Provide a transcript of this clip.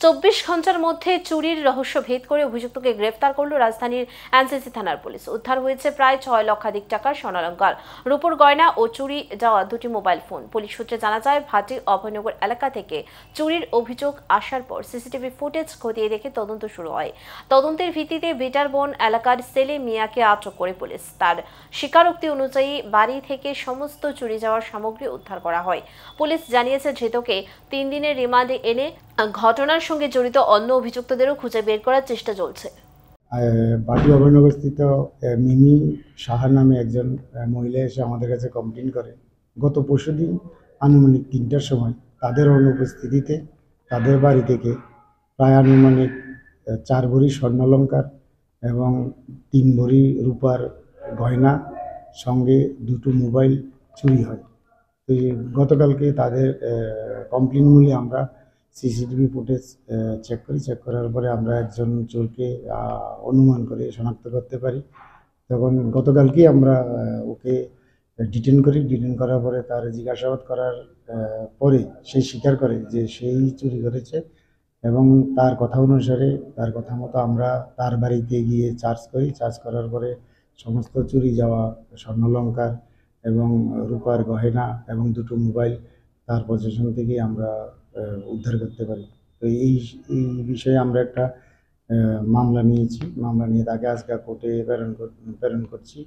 24 ঘন্টার মধ্যে চুরির রহস্য ভেদ করে অভিযুক্তকে গ্রেফতার করল রাজধানীর এনসিসি থানার পুলিশ। উদ্ধার হয়েছে প্রায় 6 লক্ষাধিক টাকার স্বর্ণালংকার, রূপোর গয়না ও চুরি যাওয়া দুটি মোবাইল ফোন। পুলিশ সূত্রে জানা যায়, ভাটি অভয়নগর এলাকা থেকে চুরির অভিযোগ আসার পর সিসিটিভি ফুটেজ খতিয়ে দেখে তদন্ত শুরু হয়। তদন্তের ভিত্তিতে বেটারবন এলাকার সেলে মিয়াকে আটক করে পুলিশ। তার স্বীকারোক্তি অনুযায়ী বাড়ি থেকে সমস্ত চুরি যাওয়ার সামগ্রী উদ্ধার করা হয়। পুলিশ জানিয়েছে, ধৃতকে 3 দিনের রিমান্ডে এনে ঘটনার সঙ্গে জড়িত অন্য অভিযুক্তদেরও খুঁজে বের করার চেষ্টা চলছে। বাটি অভয়নগরস্থিত মিমি সাহার নামে একজন মহিলা এসে আমাদের কাছে কমপ্লেন করে গত পরশুদিন আনুমানিক 3টার সময় তাদের অনুপস্থিতিতে তাদের বাড়ি থেকে প্রায় আনুমানিক 4 ভরি স্বর্ণালংকার এবং 3 ভরি রূপার গয়না সঙ্গে 2টো মোবাইল চুরি হয়। তো গতকালকে তাদের কমপ্লেন মূলে আমরা সিসিটিভি ফুটেজ চেক করার পরে আমরা একজন চোরকে অনুমান করে শনাক্ত করতে পারি। তখন গতকালকেই আমরা ওকে ডিটেন করার পরে তার জিজ্ঞাসাবাদ করার পরে সে স্বীকার করে যে সেই চুরি করেছে এবং তার কথা অনুসারে তার কথা মতো আমরা তার বাড়িতে গিয়ে চার্জ করার পরে সমস্ত চুরি যাওয়া স্বর্ণালংকার এবং রূপার গয়না এবং 2টো মোবাইল তার পজিশন থেকেই আমরা উদ্ধার করতে পারি। তো এই বিষয়ে আমরা একটা মামলা নিয়েছি। মামলা নিয়ে তাকে আজকে কোর্টে প্রেরণ করছি।